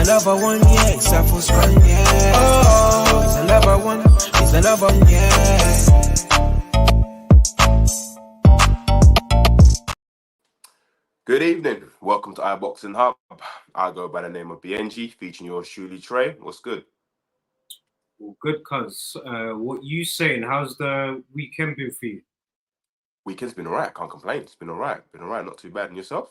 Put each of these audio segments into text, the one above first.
another one, yeah. It's a first one, yeah. Oh, it's another one. It's another one, yeah. Good evening. Welcome to iBoxingHub. I go by the name of BNG, featuring yours truly, Trey. What's good? Well, good, cuz. What you saying? How's the weekend been for you? Weekend's been alright. Can't complain. It's been alright. Not too bad. And yourself?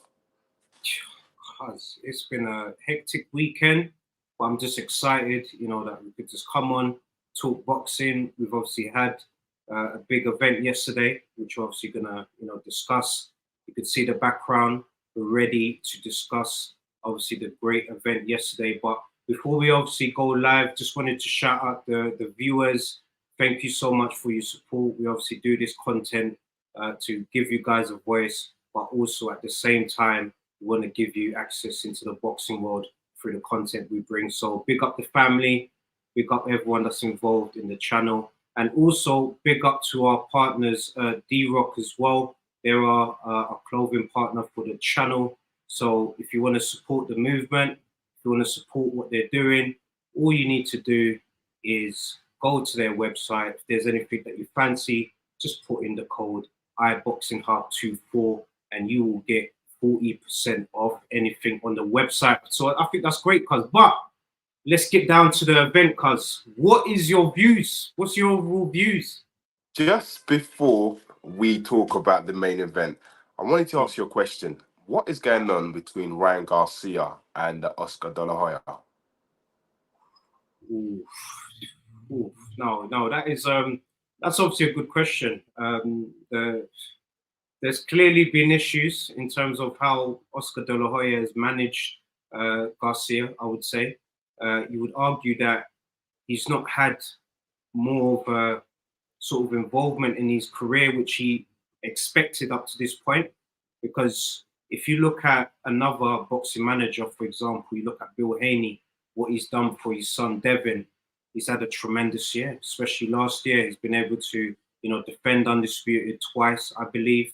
Cuz it's been a hectic weekend, but I'm just excited, that we could just come on, talk boxing. We've obviously had a big event yesterday, which we're obviously gonna, discuss. You could see the background. We're ready to discuss, obviously, the great event yesterday. But before we obviously go live, just wanted to shout out the viewers. Thank you so much for your support. We obviously do this content to give you guys a voice, but also at the same time, we want to give you access into the boxing world through the content we bring. So big up the family, big up everyone that's involved in the channel, and also big up to our partners, D-Rock as well. They're our clothing partner for the channel. So if you want to support the movement, if you want to support what they're doing, all you need to do is go to their website. If there's anything that you fancy, just put in the code iBoxingHub24 and you will get 40% off anything on the website. So I think that's great, cuz. But let's get down to the event, cuz. What is your views? What's your overall views? Just before we talk about the main event, I wanted to ask you a question. What is going on between Ryan Garcia and Oscar De La Hoya? No, that's obviously a good question. There's clearly been issues in terms of how Oscar De La Hoya has managed Garcia, I would say. You would argue that he's not had more of a sort of involvement in his career, which he expected up to this point. Because if you look at another boxing manager, for example, you look at Bill Haney, what he's done for his son, Devin, he's had a tremendous year, especially last year. He's been able to, defend undisputed twice, I believe.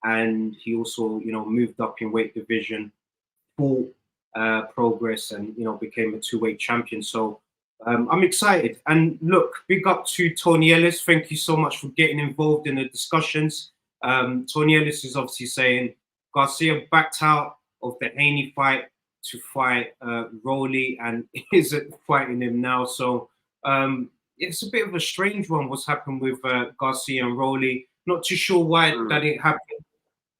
And he also, moved up in weight division, full progress, and, became a two-weight champion. So I'm excited. And look, big up to Tony Ellis. Thank you so much for getting involved in the discussions. Tony Ellis is obviously saying Garcia backed out of the Haney fight to fight Rowley and isn't fighting him now. So it's a bit of a strange one what's happened with Garcia and Rowley. Not too sure why that didn't happen.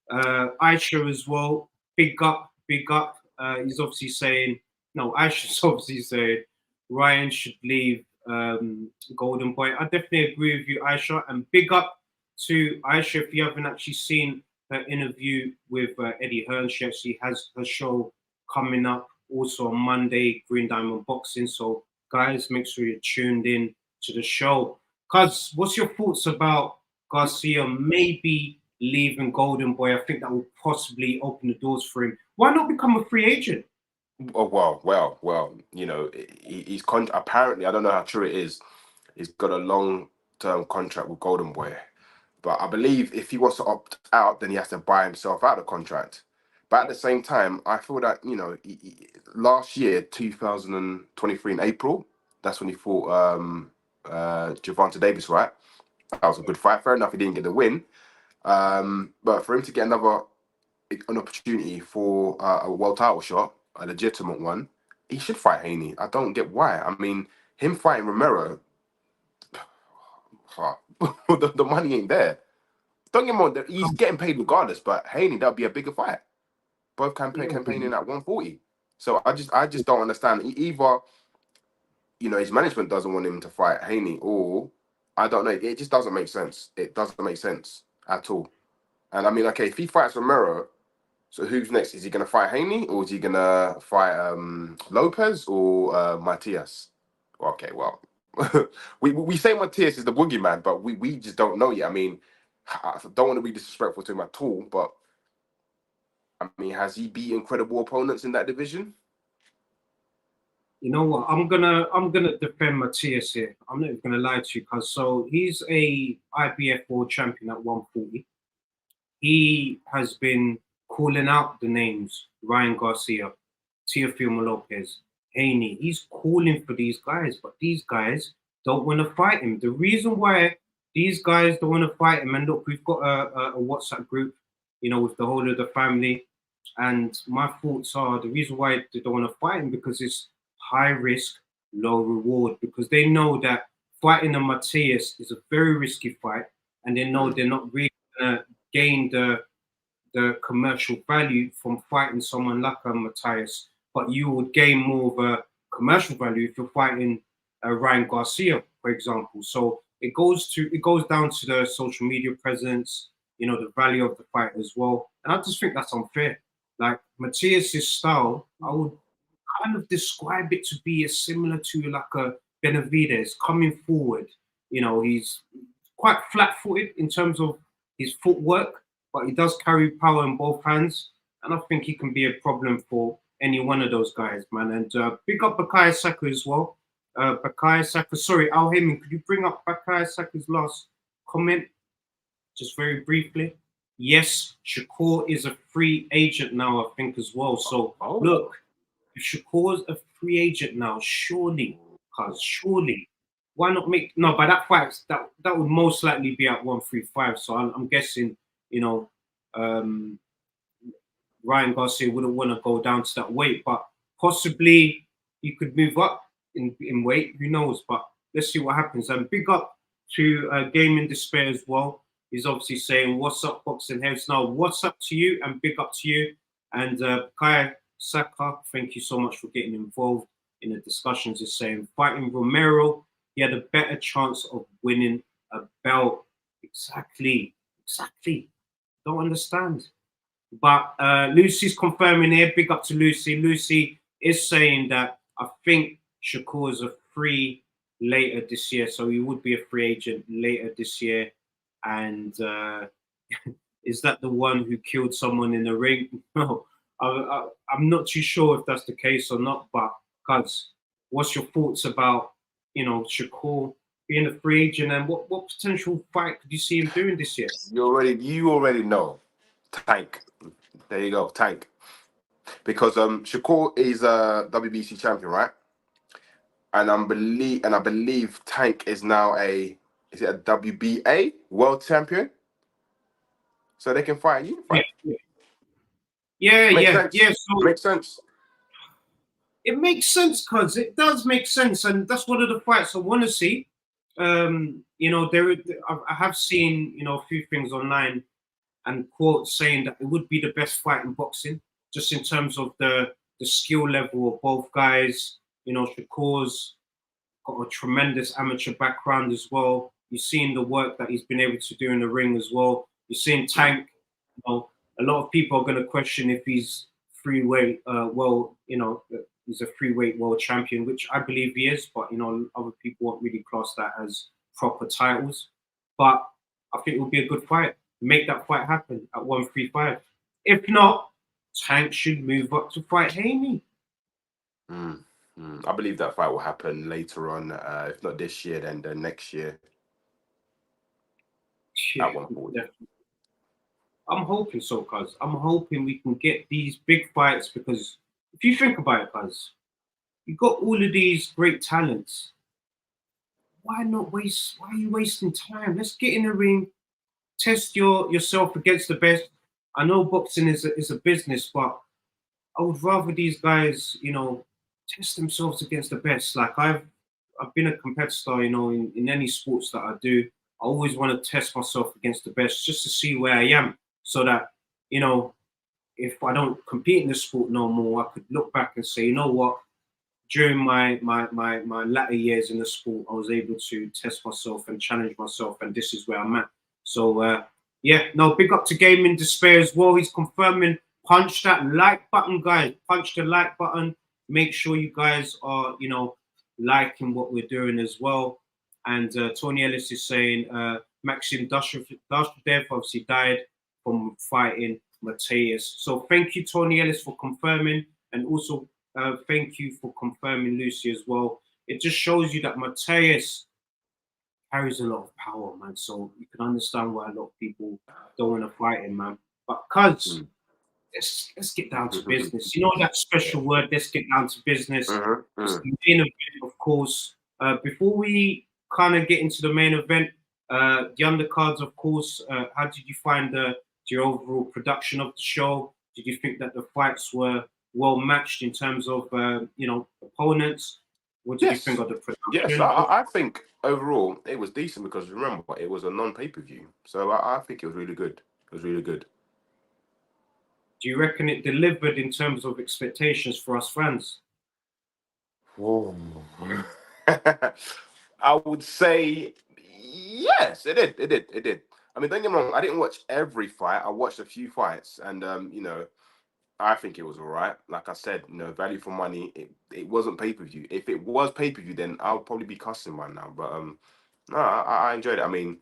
Aisha as well, big up. He's obviously saying, no, Aisha's obviously saying Ryan should leave Golden Boy. I definitely agree with you, Aisha. And big up to Aisha. If you haven't actually seen her interview with Eddie Hearn, she actually has her show coming up also on Monday, Green Diamond Boxing. So guys, make sure you're tuned in to the show. Cuz, what's your thoughts about Garcia maybe leaving Golden Boy? I think that will possibly open the doors for him. Why not become a free agent? Oh, well. He's apparently, I don't know how true it is. He's got a long-term contract with Golden Boy, but I believe if he wants to opt out, then he has to buy himself out of the contract. But at the same time, I feel that last year, 2023 in April, that's when he fought Gervonta Davis, right? That was a good fight. Fair enough, he didn't get the win. But for him to get an opportunity for a world title shot, a legitimate one, he should fight Haney. I don't get why. I mean, him fighting Romero, the money ain't there. Don't get me wrong, he's getting paid regardless, but Haney, that'd be a bigger fight. Both campaigning at 140. So I just don't understand. Either, his management doesn't want him to fight Haney, or I don't know. It just doesn't make sense. It doesn't make sense at all. And I mean, okay, if he fights Romero, so who's next? Is he going to fight Haney, or is he going to fight Lopez or Matias? Okay, well, we say Matias is the boogeyman, but we just don't know yet. I mean, I don't want to be disrespectful to him at all, but I mean, has he beaten credible opponents in that division? You know what? I'm gonna defend Matias here. I'm not even gonna lie to you, cause so he's a IBF world champion at 140. He has been calling out the names Ryan Garcia, Teofimo Lopez, Haney. He's calling for these guys, but these guys don't want to fight him. The reason why these guys don't want to fight him, and look, we've got a WhatsApp group, with the whole of the family, and my thoughts are the reason why they don't want to fight him because it's high risk, low reward, because they know that fighting a Matthias is a very risky fight, and they know they're not really going to gain the commercial value from fighting someone like a Matthias, but you would gain more of a commercial value if you're fighting Ryan Garcia, for example. So it goes down to the social media presence, the value of the fight as well. And I just think that's unfair. Like Matthias's style, I would kind of describe it to be as similar to like a Benavidez coming forward. He's quite flat-footed in terms of his footwork, but he does carry power in both hands, and I think he can be a problem for any one of those guys, man. And big up Mikaela Saka as well. Mikaela Saka, sorry, Al Heyman, could you bring up Mikaela Saka's last comment, just very briefly? Yes, Shakur is a free agent now, I think, as well. So look, if Shakur's a free agent now, surely, why not make no? By that fight, that would most likely be at 135. So I'm guessing, Ryan Garcia wouldn't want to go down to that weight, but possibly he could move up in weight. Who knows? But let's see what happens. And big up to Gaming Despair as well. He's obviously saying, "What's up, Boxing Heads?" Now, what's up to you? And big up to you. And Kai Saka, thank you so much for getting involved in the discussions. Is saying fighting Romero, he had a better chance of winning a belt. Exactly. Don't understand. But Lucy's confirming here. Big up to Lucy. Lucy is saying that I think Shakur is a free later this year, so he would be a free agent later this year. And is that the one who killed someone in the ring? No, I'm not too sure if that's the case or not. But guys, what's your thoughts about Shakur being a free agent, and what potential fight could you see him doing this year? You already know. Tank. There you go, Tank. Because Shakur is a WBC champion, right? And I believe Tank is now a WBA world champion? So they can fight you. Yeah. So makes sense. It makes sense, cuz it does make sense, and that's one of the fights I want to see. I have seen a few things online and quotes saying that it would be the best fight in boxing, just in terms of the skill level of both guys. Shakur's got a tremendous amateur background as well. You've seen the work that he's been able to do in the ring as well. You're seeing Tank. A lot of people are going to question if he's free weight. He's a free weight world champion, which I believe he is. But other people won't really class that as proper titles. But I think it will be a good fight. Make that fight happen at 135. If not, Tank should move up to fight Haney. I believe that fight will happen later on. If not this year, then the next year. Yeah, I'm hoping so, cuz. I'm hoping we can get these big fights, because if you think about it, cuz, you've got all of these great talents. Why are you wasting time? Let's get in the ring, test yourself against the best. I know boxing is a business, but I would rather these guys, test themselves against the best. Like I've been a competitor, in any sports that I do. I always want to test myself against the best just to see where I am, so that, if I don't compete in the sport no more, I could look back and say, you know what, during my latter years in the sport, I was able to test myself and challenge myself, and this is where I'm at. So big up to Gaming Despair as well. He's confirming. Punch that like button, guys. Punch the like button. Make sure you guys are, liking what we're doing as well. And Tony Ellis is saying Maxim Dashdev obviously died from fighting Matthias. So thank you, Tony Ellis, for confirming, and also thank you for confirming Lucy as well. It just shows you that Matthias carries a lot of power, man. So you can understand why a lot of people don't want to fight him, man. But cuz let's get down to business. You know that special word, let's get down to business. It's the main event, of course. Before we kind of get into the main event, the undercards, of course, how did you find the overall production of the show? Did you think that the fights were well matched in terms of, opponents? What did you think of the production? Yes, I think overall it was decent because remember, it was a non-pay-per-view. So I think it was really good. It was really good. Do you reckon it delivered in terms of expectations for us fans? Whoa. I would say yes, it did. It did. I mean, don't get me wrong, I didn't watch every fight. I watched a few fights, and I think it was all right. Like I said, value for money. It wasn't pay-per-view. If it was pay-per-view, then I would probably be cussing by now. But no, I enjoyed it. I mean,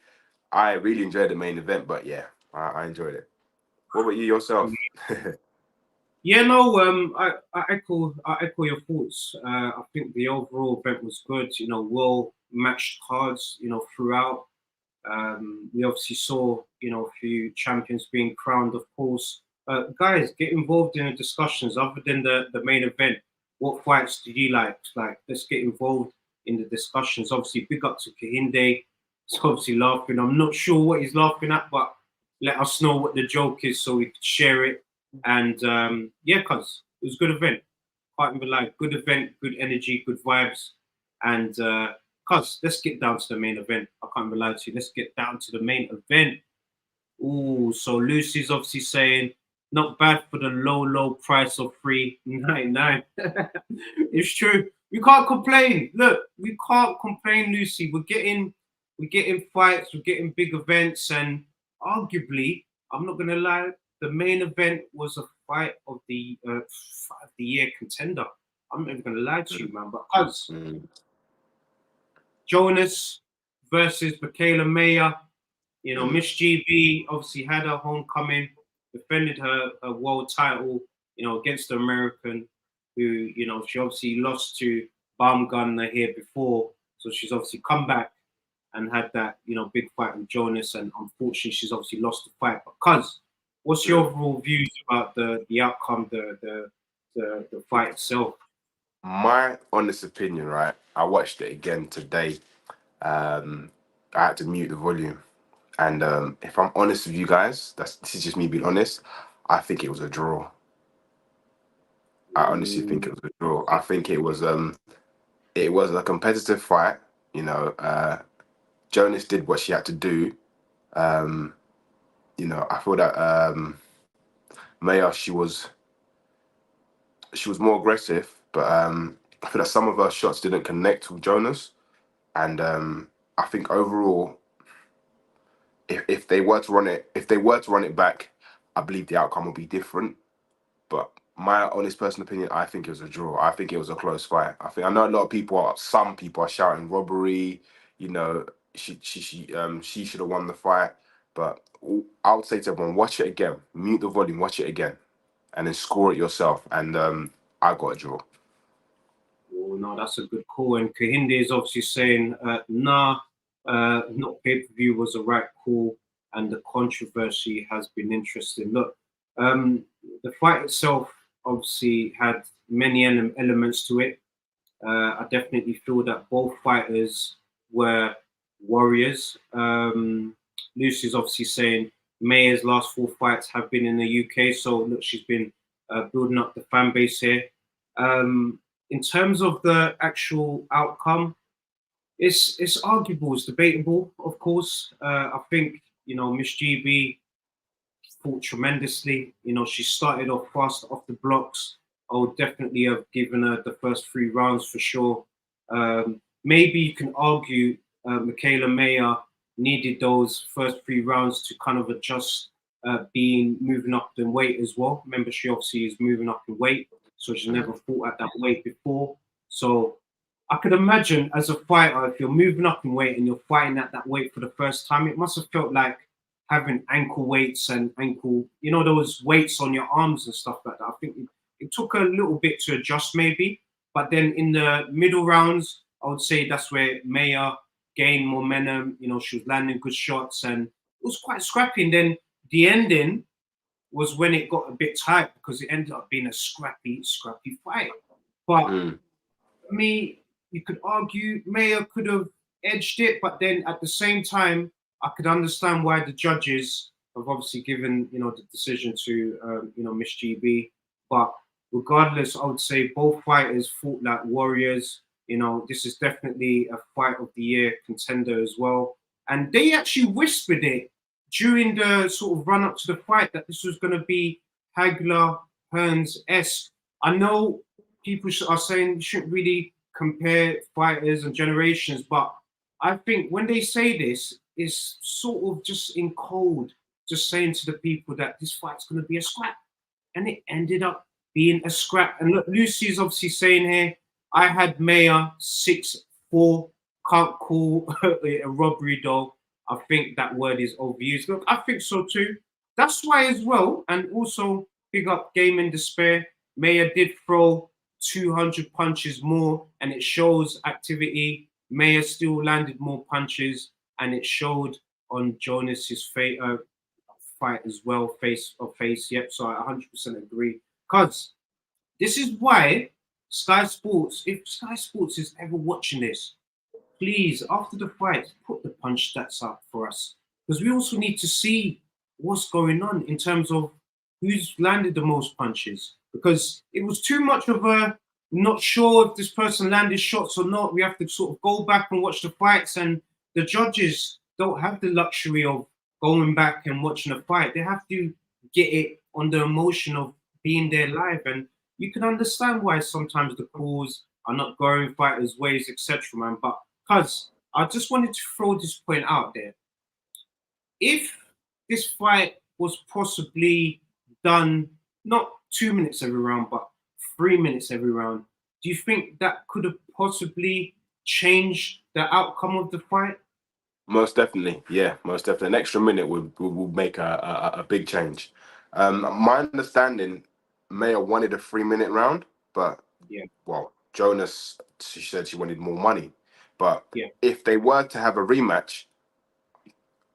I really enjoyed the main event. But yeah, I enjoyed it. What about you yourself? Yeah, no, I echo your thoughts. I think the overall event was good. Well matched cards. Throughout. We obviously saw a few champions being crowned, of course. Guys, get involved in the discussions other than the main event. What fights do you like? Like, let's get involved in the discussions. Obviously, big up to Kahinde. He's obviously laughing. I'm not sure what he's laughing at, but let us know what the joke is so we can share it. And yeah, cuz it was a good event. Can't even lie. Good event, good energy, good vibes. And cuz let's get down to the main event. I can't even lie to you. Let's get down to the main event. Ooh, so Lucy's obviously saying not bad for the low price of $3.99. It's true. We can't complain. Look, we can't complain, Lucy. We're getting fights, we're getting big events, and arguably, I'm not gonna lie, the main event was a fight of the year contender. I'm not even gonna lie to you, man. But us, Jonas versus Mikaela. Miss GB obviously had her homecoming, defended her world title, against the American, who, she obviously lost to Baumgartner here before. So she's obviously come back and had that, big fight with Jonas. And unfortunately, she's obviously lost the fight. But cuz, what's your overall views about the outcome, the fight itself? My honest opinion, right? I watched it again today. I had to mute the volume. And if I'm honest with you guys, this is just me being honest. I think it was a draw. I honestly think it was a draw. I think it was a competitive fight. Jonas did what she had to do. I feel that Maya, she was more aggressive, but I feel that some of her shots didn't connect with Jonas. And I think overall, if they were to run it back, I believe the outcome would be different. But my honest personal opinion, I think it was a draw. I think it was a close fight. I know a lot of some people are shouting robbery. She should have won the fight. But I would say to everyone, watch it again, mute the volume, watch it again, and then score it yourself. And I got a draw. Oh, no, that's a good call. And Kahinde is obviously saying, not pay-per-view was the right call, and the controversy has been interesting. Look, the fight itself obviously had many elements to it. I definitely feel that both fighters were warriors. Lucy's obviously saying Maya's last 4 fights have been in the UK, so look, she's been building up the fan base here. In terms of the actual outcome, it's arguable, it's debatable, of course. I think, Miss GB fought tremendously. She started off fast off the blocks. I would definitely have given her the first 3 rounds for sure. Maybe you can argue Mikaela Maya needed those first 3 rounds to kind of adjust moving up in weight as well. Remember, she obviously is moving up in weight, so she's never fought at that weight before. So I could imagine as a fighter, if you're moving up in weight and you're fighting at that weight for the first time, it must have felt like having ankle weights and those weights on your arms and stuff like that. I think it took a little bit to adjust maybe, but then in the middle rounds, I would say that's where Maya gained momentum. She was landing good shots and it was quite scrappy. And then the ending was when it got a bit tight because it ended up being a scrappy fight. But you could argue Mayer could have edged it, but then at the same time, I could understand why the judges have obviously given the decision to Miss GB. But regardless, I would say both fighters fought like warriors. This is definitely a fight of the year contender as well. And they actually whispered it during the sort of run up to the fight that this was going to be Hagler Hearns-esque. I know people are saying you shouldn't really compare fighters and generations, but I think when they say this, it's sort of just in code, just saying to the people that this fight's going to be a scrap. And it ended up being a scrap. And look, Lucy's obviously saying here, I had Mayer 6'4", can't call a robbery though. I think that word is overused. Look, I think so too. That's why as well, and also big up Game in Despair. Mayer did throw 200 punches more, and it shows activity. Mayer still landed more punches, and it showed on Jonas's fight as well, face. Yep, so I 100% agree. Because this is why Sky Sports, if Sky Sports is ever watching this, please, after the fight, put the punch stats up for us. Because we also need to see what's going on in terms of who's landed the most punches. Because it was too much of a not sure if this person landed shots or not. We have to sort of go back and watch the fights, and the judges don't have the luxury of going back and watching a fight. They have to get it on the emotion of being there live. And you can understand why sometimes the calls are not going fighters' ways, etc., man. But because I just wanted to throw this point out there. If this fight was possibly done not 2 minutes every round, but 3 minutes every round, do you think that could have possibly changed the outcome of the fight? Most definitely, yeah, most definitely. An extra minute would make a big change. My understanding, Mayer wanted a 3-minute round, but Jonas, she said she wanted more money. But if they were to have a rematch,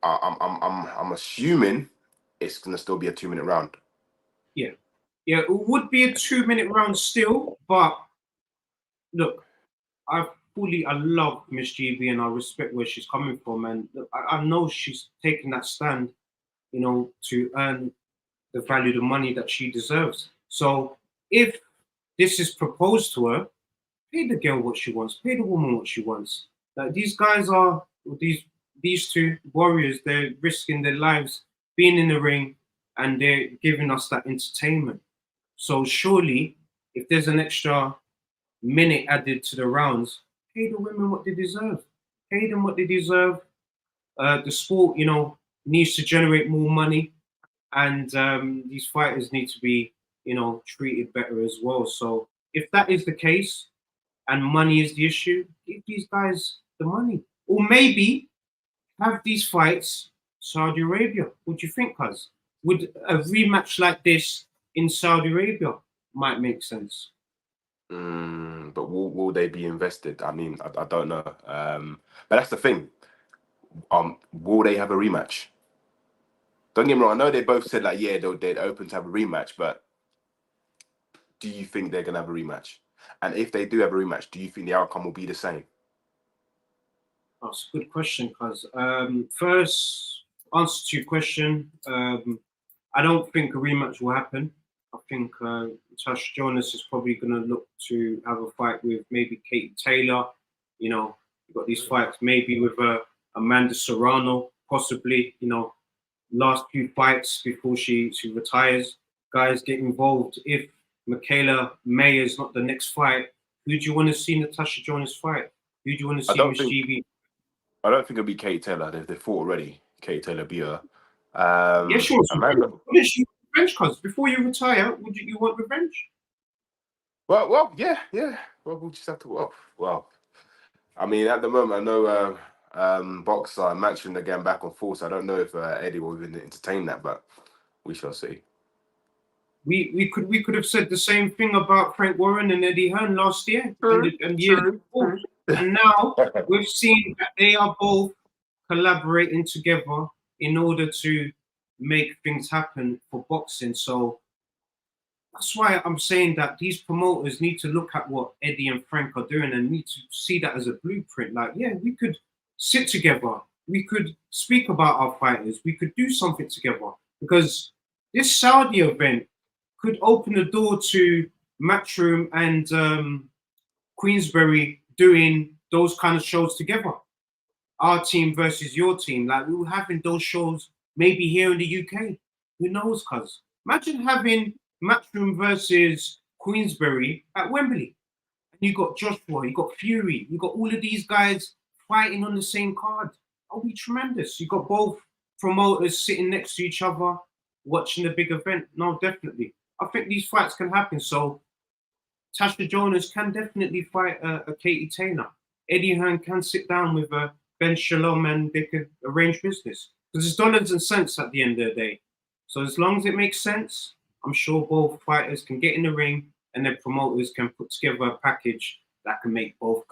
I'm assuming it's gonna still be a 2-minute round. Yeah, it would be a 2-minute round still, but look, I love Miss GB and I respect where she's coming from, and look, I know she's taking that stand, to earn the value, the money that she deserves. So if this is proposed to her, pay the girl what she wants, pay the woman what she wants. Like these guys are these two warriors, they're risking their lives being in the ring and they're giving us that entertainment. So surely if there's an extra minute added to the rounds, pay the women what they deserve. Pay them what they deserve. The sport, needs to generate more money, and these fighters need to be, treated better as well. So if that is the case, and money is the issue, give these guys the money, or maybe have these fights Saudi Arabia. What do you think, Cuz? Would a rematch like this in Saudi Arabia might make sense? But will they be invested? I mean, I don't know. But that's the thing. Will they have a rematch? Don't get me wrong. I know they both said like, yeah, they're open to have a rematch. But do you think they're gonna have a rematch? And if they do have a rematch, do you think the outcome will be the same? That's a good question, Cuz. First answer to your question, I don't think a rematch will happen. I think Natasha Jonas is probably going to look to have a fight with maybe Katie Taylor. You've got these fights maybe with Amanda Serrano, possibly, last few fights before she retires. Guys get involved. If Mikaela Mayer is not the next fight, who do you want to see Natasha Jonas fight? Who do you want to see Miss GB? I don't think it'll be Katie Taylor. They fought already. Katie Taylor beat her. Yeah, sure. Amanda. Wouldn't she revenge, Cuz? Before you retire, would you want revenge? Well, yeah. Well, we'll just have to. Well. I mean, at the moment, I know Boxer and Matchroom are getting back and forth. So I don't know if Eddie will even entertain that, but we shall see. We could have said the same thing about Frank Warren and Eddie Hearn last year and year before. And now we've seen that they are both collaborating together in order to make things happen for boxing. So that's why I'm saying that these promoters need to look at what Eddie and Frank are doing and need to see that as a blueprint. Like, yeah, we could sit together. We could speak about our fighters. We could do something together, because this Saudi event could open the door to Matchroom and Queensberry doing those kind of shows together. Our team versus your team. Like, we were having those shows maybe here in the UK. Who knows, cuz? Imagine having Matchroom versus Queensberry at Wembley. And you got Joshua, you got Fury, you got all of these guys fighting on the same card. That'll be tremendous. You got both promoters sitting next to each other, watching the big event. No, definitely. I think these fights can happen. So Tasha Jonas can definitely fight a Katie Taylor. Eddie Hearn can sit down with Ben Shalom and they can arrange business. Because it's dollars and cents at the end of the day. So as long as it makes sense, I'm sure both fighters can get in the ring and then promoters can put together a package that can make both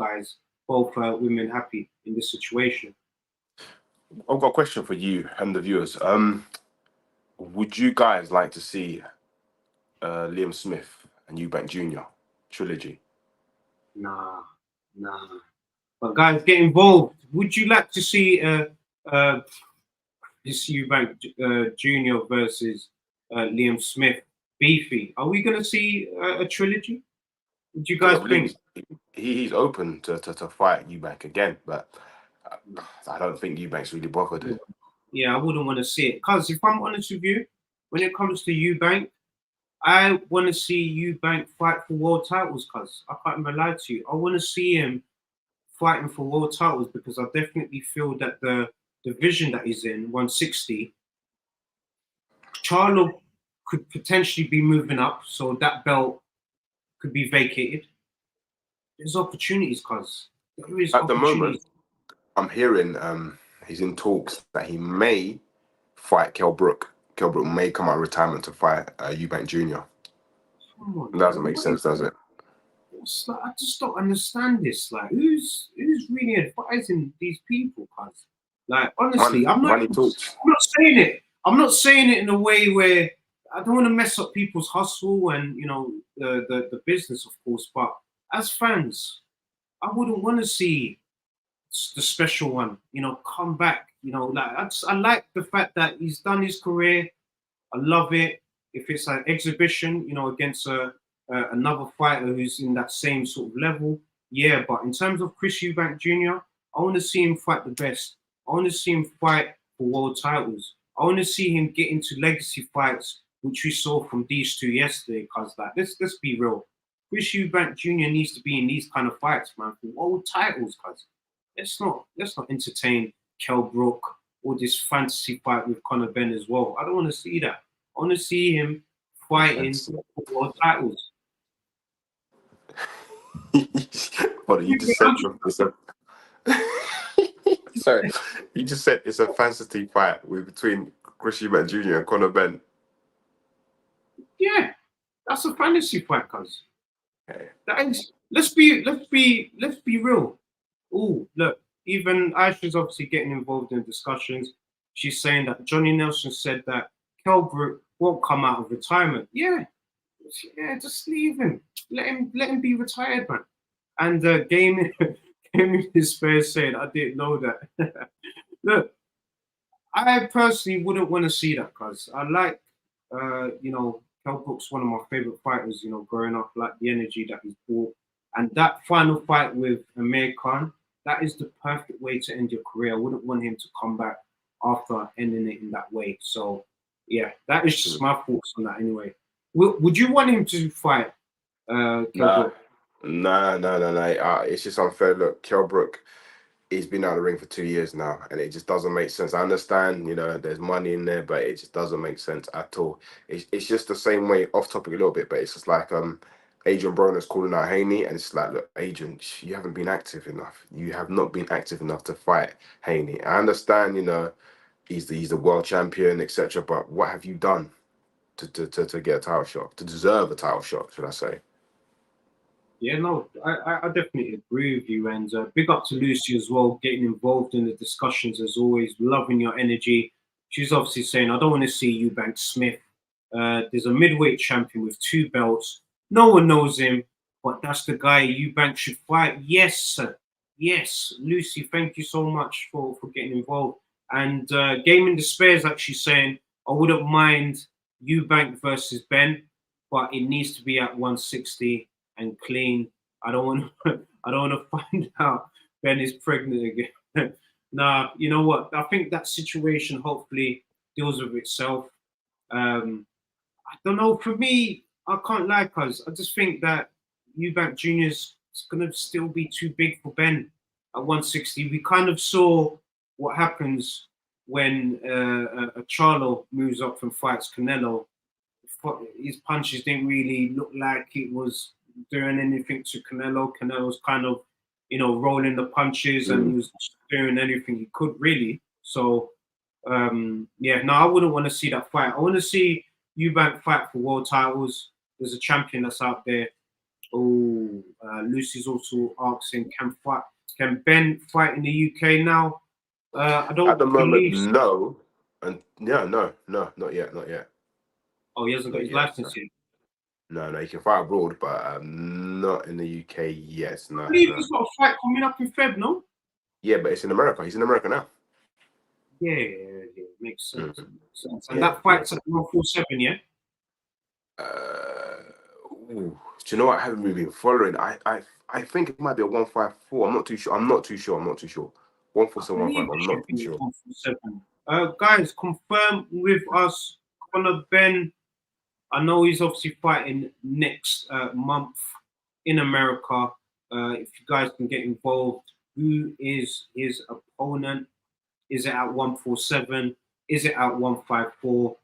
women happy in this situation. I've got a question for you and the viewers. Would you guys like to see Liam Smith and Eubank Jr. trilogy? Nah. But guys, get involved. Would you like to see this Eubank Jr. versus Liam Smith beefy? Are we going to see a trilogy? Would you guys think? He's open to fight Eubank again, but I don't think Eubank's really bothered. Yeah, I wouldn't want to see it. Because if I'm honest with you, when it comes to Eubank, I want to see Eubank fight for world titles, cuz I can't even lie to you. I want to see him fighting for world titles because I definitely feel that the division that he's in, 160, Charlo could potentially be moving up, so that belt could be vacated. There's opportunities, cuz. There is at the moment, I'm hearing he's in talks that he may fight Kell Brook. Kell Brook may come out of retirement to fight Eubank Jr. It doesn't make sense, does it? Like, I just don't understand this. Like, who's really advising these people, cuz? Like, honestly, I'm not saying it. I'm not saying it in a way where I don't want to mess up people's hustle and the business, of course. But as fans, I wouldn't want to see the special one, come back. Like I like the fact that he's done his career. I love it. If it's an exhibition, against another fighter who's in that same sort of level, yeah. But in terms of Chris Eubank Jr., I want to see him fight the best. I want to see him fight for world titles. I want to see him get into legacy fights, which we saw from these two yesterday. Cause like, let's be real. Chris Eubank Jr. needs to be in these kind of fights, man, for world titles. Cause let's not entertain Kell Brook or this fantasy fight with Conor Benn as well. I don't want to see that. I want to see him fighting for world titles. But you just said sorry, you just said it's a fantasy fight between Chris Eubank Jr. and Conor Benn. Yeah, that's a fantasy fight, cuz. Okay. That is. Let's be real. Oh, look, even Aisha's obviously getting involved in discussions. She's saying that Johnny Nelson said that Kell Brook won't come out of retirement. Yeah, just leave him. Let him be retired, man. And Gaming Despair said, I didn't know that. Look, I personally wouldn't want to see that, cuz I like, Kell Brook's one of my favorite fighters. Growing up, like the energy that he's brought, and that final fight with Amir Khan, that is the perfect way to end your career. I wouldn't want him to come back after ending it in that way. So, yeah, that is just my thoughts on that. Anyway, would you want him to fight? Kell Brook? No. It's just unfair. Look, Kell Brook, he's been out of the ring for 2 years now, and it just doesn't make sense. I understand, there's money in there, but it just doesn't make sense at all. It's just the same way, off topic a little bit, but it's just like Adrian Broner's calling out Haney, and it's like, look, Adrian, you haven't been active enough. You have not been active enough to fight Haney. I understand, he's the world champion, etc. But what have you done to get a title shot, to deserve a title shot, should I say? Yeah, no, I definitely agree with you. And big up to Lucy as well, getting involved in the discussions as always, loving your energy. she's obviously saying, I don't want to see Eubank Smith. There's a midweight champion with 2 belts. No one knows him, but that's the guy Eubank should fight. Yes, sir. Yes, Lucy, thank you so much for getting involved. And Gaming Despair is actually saying, I wouldn't mind Eubank versus Ben, but it needs to be at 160 and clean. I don't want to. I don't want to find out Ben is pregnant again. Nah, you know what? I think that situation hopefully deals with itself. I don't know. For me, I can't lie, cuz I just think that Eubank Jr.'s gonna still be too big for Ben at 160. We kind of saw what happens when a Charlo moves up and fights Canelo. His punches didn't really look like it was doing anything to Canelo. Canelo's kind of, rolling the punches and he was doing anything he could really. So, I wouldn't want to see that fight. I want to see Eubank fight for world titles. There's a champion that's out there. Oh, Lucy's also asking, can Ben fight in the UK now? I don't At the moment, so. no. And no, not yet. Oh, he hasn't got his license yet. No, he can fight abroad, but not in the UK yet. No, I believe he's got a fight coming up in Feb, no? Yeah, but it's in America. He's in America now. Yeah, makes sense. And that fight's at 147, yeah? Do you know what? I haven't really been following. I think it might be a 154. I'm not too sure. 147, 155. I'm not too sure. 147. Guys, confirm with us, Conor Ben. I know he's obviously fighting next month in America. If you guys can get involved, who is his opponent? Is it at 147? Is it at 154?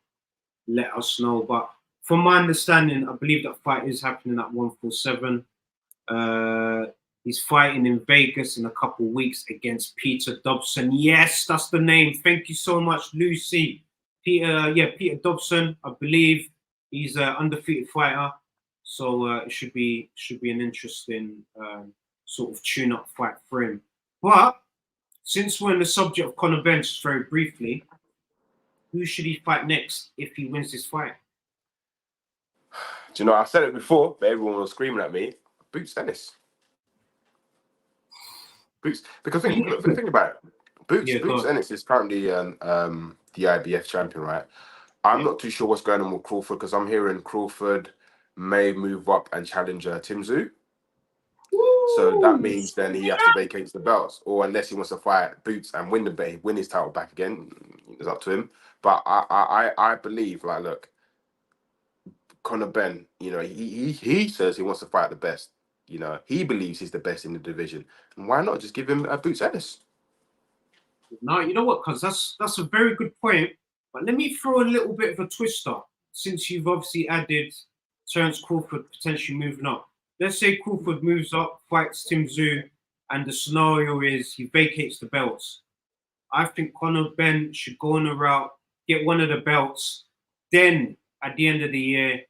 Let us know. But from my understanding, I believe that fight is happening at 147. He's fighting in Vegas in a couple of weeks against Peter Dobson. Yes, that's the name. Thank you so much, Lucy. Peter Dobson, I believe. He's an undefeated fighter, so it should be an interesting sort of tune-up fight for him. But since we're on the subject of Conor Ben, just very briefly, who should he fight next if he wins this fight? Do you know, I said it before, but everyone was screaming at me. Boots Ennis. Boots, because think about it. Boots Ennis is currently the IBF champion, right? I'm not too sure what's going on with Crawford because I'm hearing Crawford may move up and challenge Tim Tszyu. So that means then he has to vacate the belts, or unless he wants to fight Boots and win his title back again, it's up to him. But I believe, like, look, Conor Ben, he says he wants to fight the best. He believes he's the best in the division. And why not just give him a Boots Ennis? No, you know what? Because that's a very good point. But let me throw a little bit of a twister, since you've obviously added Terence Crawford potentially moving up. Let's say Crawford moves up, fights Tim Tszyu, and the scenario is he vacates the belts. I think Conor Ben should go on a route, get one of the belts, then at the end of the year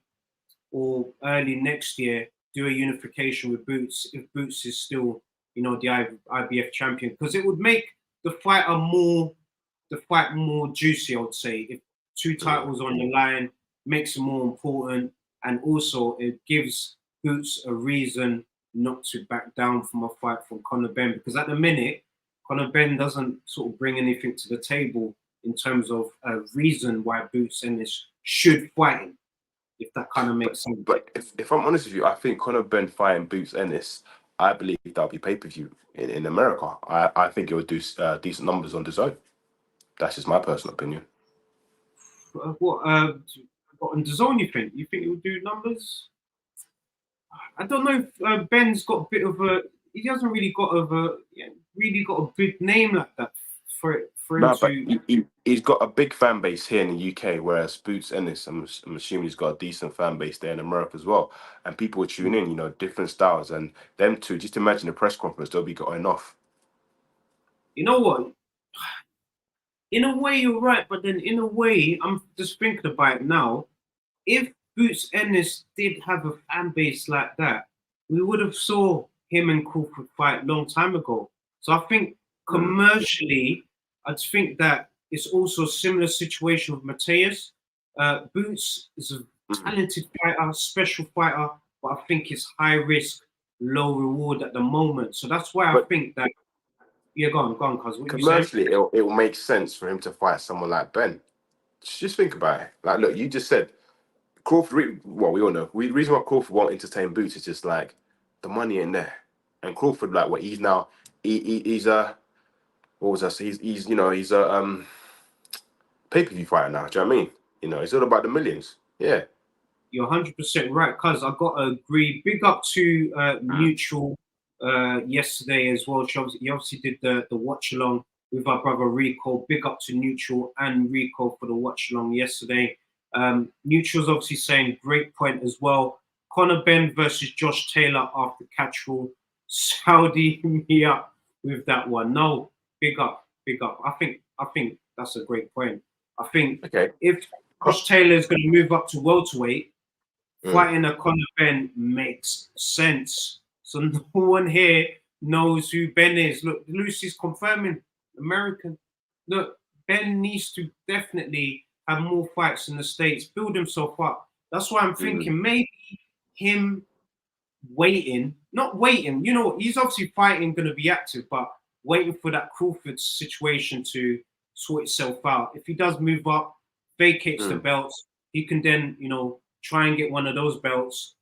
or early next year, do a unification with Boots if Boots is still, the IBF champion, because it would make the fight more juicy, I would say. If 2 titles on the line, makes it more important, and also it gives Boots a reason not to back down from a fight from Conor Ben, because at the minute, Conor Ben doesn't sort of bring anything to the table in terms of a reason why Boots Ennis should fight him, if that kind of makes sense. But if I'm honest with you, I think Conor Ben fighting Boots Ennis, I believe that'll be pay-per-view in America. I think it would do decent numbers on DAZN. That's just my personal opinion. What on DAZN you think? You think it would do numbers? I don't know if Ben's got a bit of a. He hasn't really got a big name like that for him to. He's got a big fan base here in the UK, whereas Boots Ennis, I'm assuming he's got a decent fan base there in America as well, and people will tune in. Different styles, and them two. Just imagine the press conference they'll be going off. You know what? In a way, you're right, but then in a way, I'm just thinking about it now. If Boots Ennis did have a fan base like that, we would have saw him and Crawford fight a long time ago. So I think commercially, I just think that it's also a similar situation with Mateus. Boots is a talented fighter, special fighter, but I think it's high risk, low reward at the moment. So that's why I think that. Yeah, go on, cuz. What you saying? Commercially, it will make sense for him to fight someone like Ben. Just think about it. Like, look, you just said Crawford. Well, we all know. The reason why Crawford won't entertain Boots is just like the money ain't there. And Crawford, like, what he's now, he's a, what was I say? He's a pay-per-view fighter now. Do you know what I mean? You know, it's all about the millions. Yeah. You're 100% right, cuz I got to agree. Big up to Neutral yesterday as well. He obviously did the watch along with our brother Rico. Big up to Neutral and Rico for the watch along yesterday. Neutral's obviously saying great point as well. Conor Ben versus Josh Taylor after Catchall. Saudi me up with that one. No, big up. I think that's a great point. I think if Josh Taylor is going to move up to welterweight, fighting a Conor Ben makes sense. So no one here knows who Ben is. Look, Lucy's confirming American. Look, Ben needs to definitely have more fights in the States, build himself up. That's why I'm thinking maybe him not waiting. You know, he's obviously fighting, going to be active, but waiting for that Crawford situation to sort itself out. If he does move up, vacates the belts, he can then, try and get one of those belts,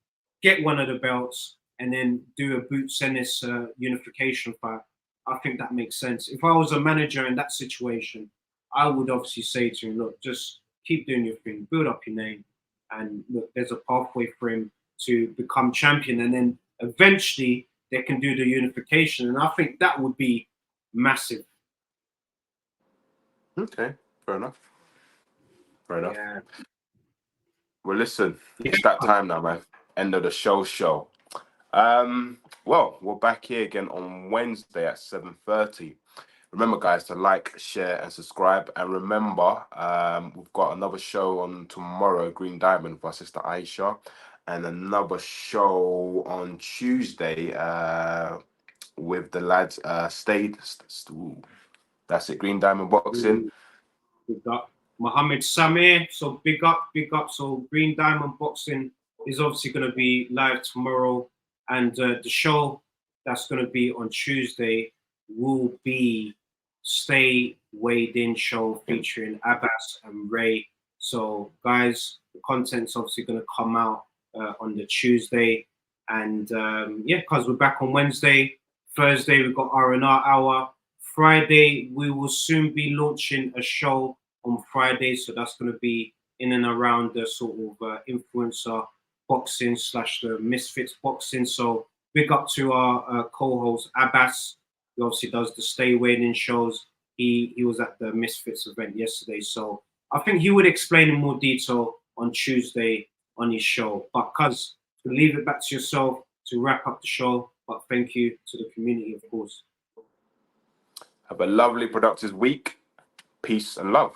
get one of the belts, and then do a Boots Ennis unification fight. I think that makes sense. If I was a manager in that situation, I would obviously say to him, look, just keep doing your thing, build up your name, and look, there's a pathway for him to become champion, and then eventually they can do the unification, and I think that would be massive. Okay, fair enough. Yeah. Well, listen, it's that time now, man. End of the show. Well, we're back here again on Wednesday at 7:30. Remember, guys, to like, share, and subscribe. And remember, we've got another show on tomorrow, Green Diamond, with our sister Aisha, and another show on Tuesday with the lads Stayed. That's it, Green Diamond Boxing. Big up Mohammed Samir. So big up. So Green Diamond Boxing is obviously going to be live tomorrow. And the show that's going to be on Tuesday will be Stay Weighed In show featuring Abbas and Ray. So, guys, the content's obviously going to come out on the Tuesday. And, because we're back on Wednesday. Thursday, we've got RnR Hour. Friday, we will soon be launching a show on Friday. So that's going to be in and around the sort of influencer boxing / the Misfits boxing. So big up to our co-host Abbas. He obviously does the Stay Weighed In shows. He was at the Misfits event yesterday. So I think he would explain in more detail on Tuesday on his show. But cuz, to leave it back to yourself to wrap up the show. But thank you to the community, of course. Have a lovely, productive week. Peace and love.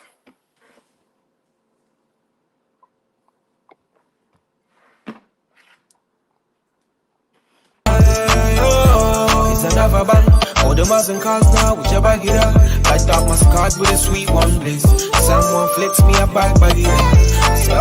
It's another bang. All the and cars now, whichever get up. Light up my scars with a sweet one bliss. Someone flips me a bag by the end. So